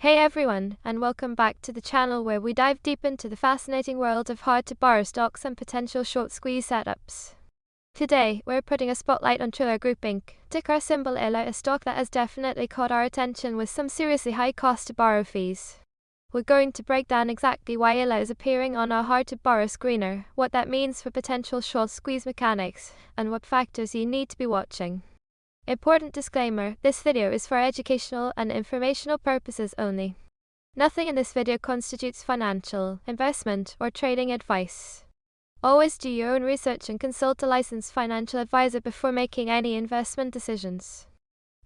Hey everyone, and welcome back to the channel where we dive deep into the fascinating world of hard to borrow stocks and potential short squeeze setups. Today, we're putting a spotlight on ILLR Group Inc., ticker symbol ILLR, a stock that has definitely caught our attention with some seriously high cost to borrow fees. We're going to break down exactly why ILLR is appearing on our hard to borrow screener, what that means for potential short squeeze mechanics, and what factors you need to be watching. Important disclaimer, this video is for educational and informational purposes only. Nothing in this video constitutes financial, investment, or trading advice. Always do your own research and consult a licensed financial advisor before making any investment decisions.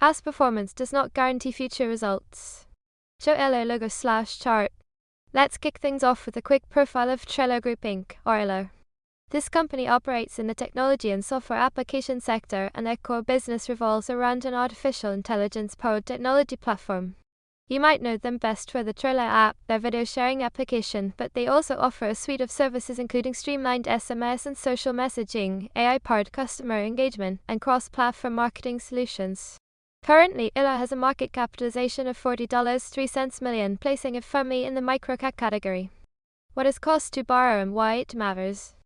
Past performance does not guarantee future results. Show ILLR logo/chart. Let's kick things off with a quick profile of ILLR Group Inc., or ILLR. This company operates in the technology and software application sector, and their core business revolves around an artificial intelligence-powered technology platform. You might know them best for the ILLR app, their video sharing application, but they also offer a suite of services including streamlined SMS and social messaging, AI-powered customer engagement, and cross-platform marketing solutions. Currently, ILLR has a market capitalization of $40.03 million, placing it firmly in the micro-cap category. What is cost to borrow and why it matters?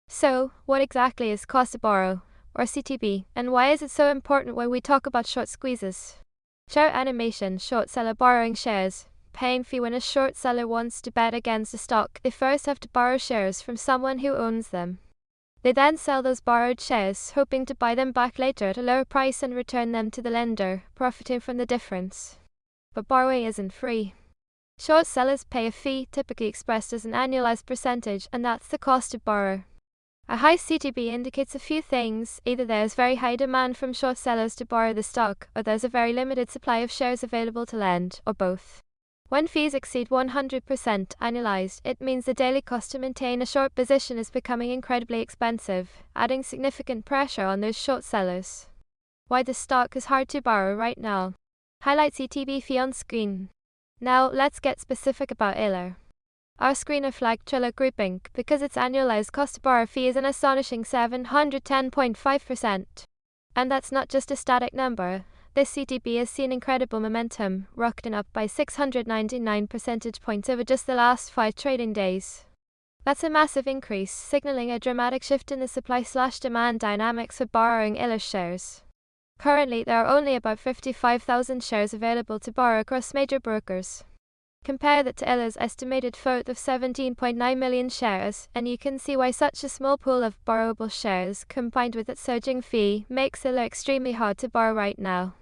So, what exactly is cost to borrow, or CTB, and why is it so important when we talk about short squeezes? Chart animation: short seller borrowing shares. Paying fee: when a short seller wants to bet against a stock, they first have to borrow shares from someone who owns them. They then sell those borrowed shares, hoping to buy them back later at a lower price and return them to the lender, profiting from the difference. But borrowing isn't free. Short sellers pay a fee, typically expressed as an annualized percentage, and that's the cost to borrow. A high CTB indicates a few things: either there's very high demand from short sellers to borrow the stock, or there's a very limited supply of shares available to lend, or both. When fees exceed 100% annualized, it means the daily cost to maintain a short position is becoming incredibly expensive, adding significant pressure on those short sellers. Why the stock is hard to borrow right now. Highlight CTB fee on screen. Now, let's get specific about ILLR. Our screener flagged ILLR Group Inc. because its annualized cost to borrow fee is an astonishing 710.5%. And that's not just a static number. This CTB has seen incredible momentum, rocketing up by 699 percentage points over just the last 5 trading days. That's a massive increase, signaling a dramatic shift in the supply/demand dynamics for borrowing ILLR shares. Currently, there are only about 55,000 shares available to borrow across major brokers. Compare that to ILLR's estimated float of 17.9 million shares, and you can see why such a small pool of borrowable shares, combined with its surging fee, makes ILLR extremely hard to borrow right now.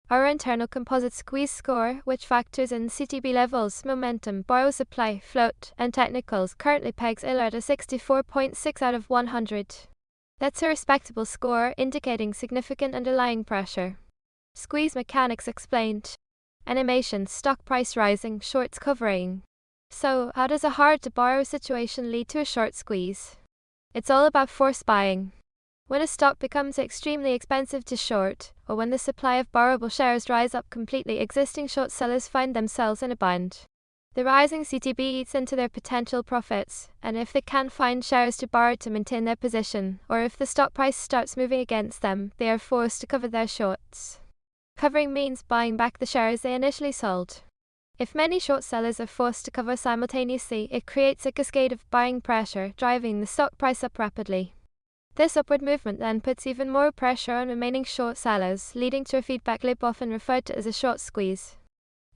Our internal composite squeeze score, which factors in CTB levels, momentum, borrow supply, float, and technicals, currently pegs ILLR at a 64.6 out of 100. That's a respectable score, indicating significant underlying pressure. Squeeze mechanics explained. Animation: stock price rising, shorts covering. So, how does a hard to borrow situation lead to a short squeeze? It's all about force buying. When a stock becomes extremely expensive to short, or when the supply of borrowable shares dries up completely, existing short sellers find themselves in a bind. The rising CTB eats into their potential profits, and if they can't find shares to borrow to maintain their position, or if the stock price starts moving against them, they are forced to cover their shorts. Covering means buying back the shares they initially sold. If many short sellers are forced to cover simultaneously, it creates a cascade of buying pressure, driving the stock price up rapidly. This upward movement then puts even more pressure on remaining short sellers, leading to a feedback loop often referred to as a short squeeze.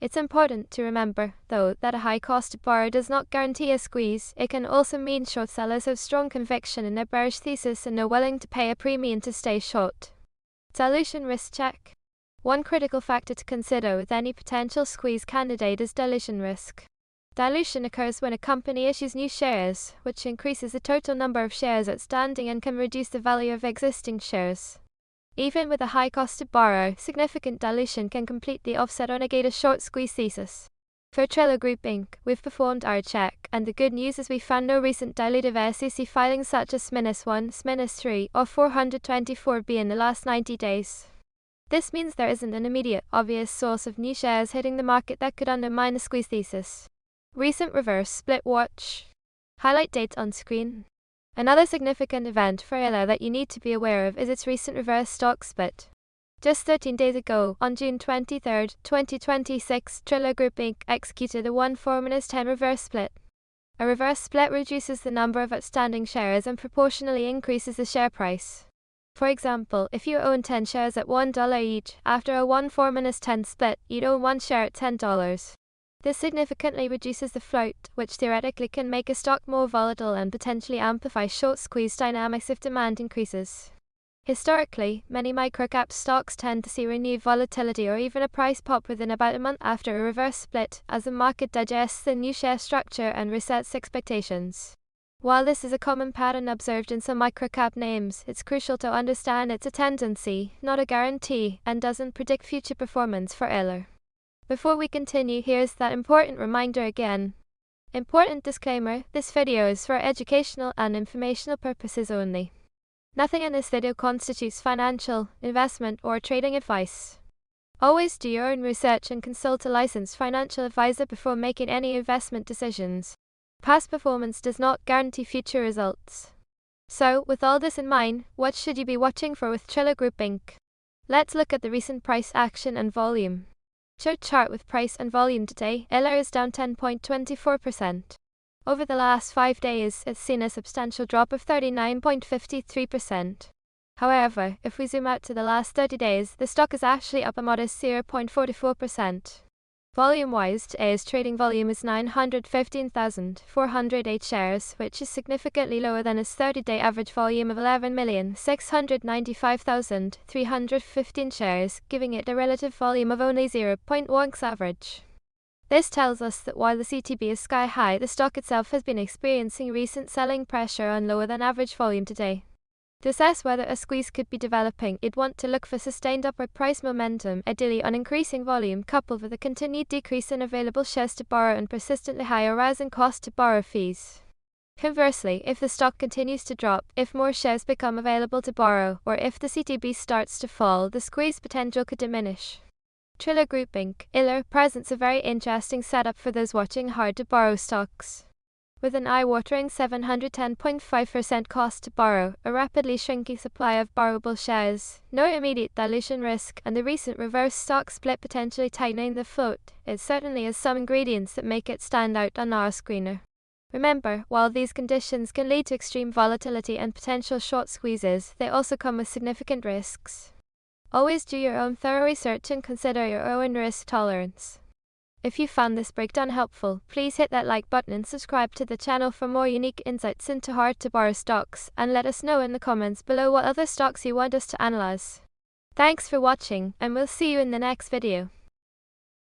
It's important to remember, though, that a high cost to borrow does not guarantee a squeeze. It can also mean short sellers have strong conviction in their bearish thesis and are willing to pay a premium to stay short. Dilution risk check. One critical factor to consider with any potential squeeze candidate is dilution risk. Dilution occurs when a company issues new shares, which increases the total number of shares outstanding and can reduce the value of existing shares. Even with a high cost to borrow, significant dilution can completely offset or negate a short squeeze thesis. For ILLR Group Inc., we've performed our check, and the good news is we found no recent dilutive SEC filings such as SMINUS-1, SMINUS-3, or 424B in the last 90 days. This means there isn't an immediate, obvious source of new shares hitting the market that could undermine the squeeze thesis. Recent reverse split watch. Highlight date on screen. Another significant event for ILLR that you need to be aware of is its recent reverse stock split. Just 13 days ago, on June 23, 2026, ILLR Group Inc. executed a 1-for-10 reverse split. A reverse split reduces the number of outstanding shares and proportionally increases the share price. For example, if you own 10 shares at $1 each, after a 1-for-10 split, you'd own 1 share at $10. This significantly reduces the float, which theoretically can make a stock more volatile and potentially amplify short squeeze dynamics if demand increases. Historically, many microcap stocks tend to see renewed volatility or even a price pop within about a month after a reverse split, as the market digests the new share structure and resets expectations. While this is a common pattern observed in some microcap names, it's crucial to understand it's a tendency, not a guarantee, and doesn't predict future performance for ILLR. Before we continue, here's that important reminder again. Important disclaimer: this video is for educational and informational purposes only. Nothing in this video constitutes financial, investment, or trading advice. Always do your own research and consult a licensed financial advisor before making any investment decisions. Past performance does not guarantee future results. So, with all this in mind, what should you be watching for with ILLR Group Inc.? Let's look at the recent price action and volume. Chart with price and volume today. ILLR is down 10.24%. Over the last 5 days, it's seen a substantial drop of 39.53%. However, if we zoom out to the last 30 days, the stock is actually up a modest 0.44%. Volume-wise, today's trading volume is 915,408 shares, which is significantly lower than its 30-day average volume of 11,695,315 shares, giving it a relative volume of only 0.1x average. This tells us that while the CTB is sky high, the stock itself has been experiencing recent selling pressure on lower than average volume today. To assess whether a squeeze could be developing, you'd want to look for sustained upward price momentum, ideally on increasing volume coupled with a continued decrease in available shares to borrow and persistently higher rising cost to borrow fees. Conversely, if the stock continues to drop, if more shares become available to borrow, or if the CTB starts to fall, the squeeze potential could diminish. ILLR Group Inc. ILLR presents a very interesting setup for those watching hard-to-borrow stocks. With an eye-watering 710.5% cost to borrow, a rapidly shrinking supply of borrowable shares, no immediate dilution risk, and the recent reverse stock split potentially tightening the float, it certainly has some ingredients that make it stand out on our screener. Remember, while these conditions can lead to extreme volatility and potential short squeezes, they also come with significant risks. Always do your own thorough research and consider your own risk tolerance. If you found this breakdown helpful, please hit that like button and subscribe to the channel for more unique insights into hard-to-borrow stocks, and let us know in the comments below what other stocks you want us to analyze. Thanks for watching, and we'll see you in the next video.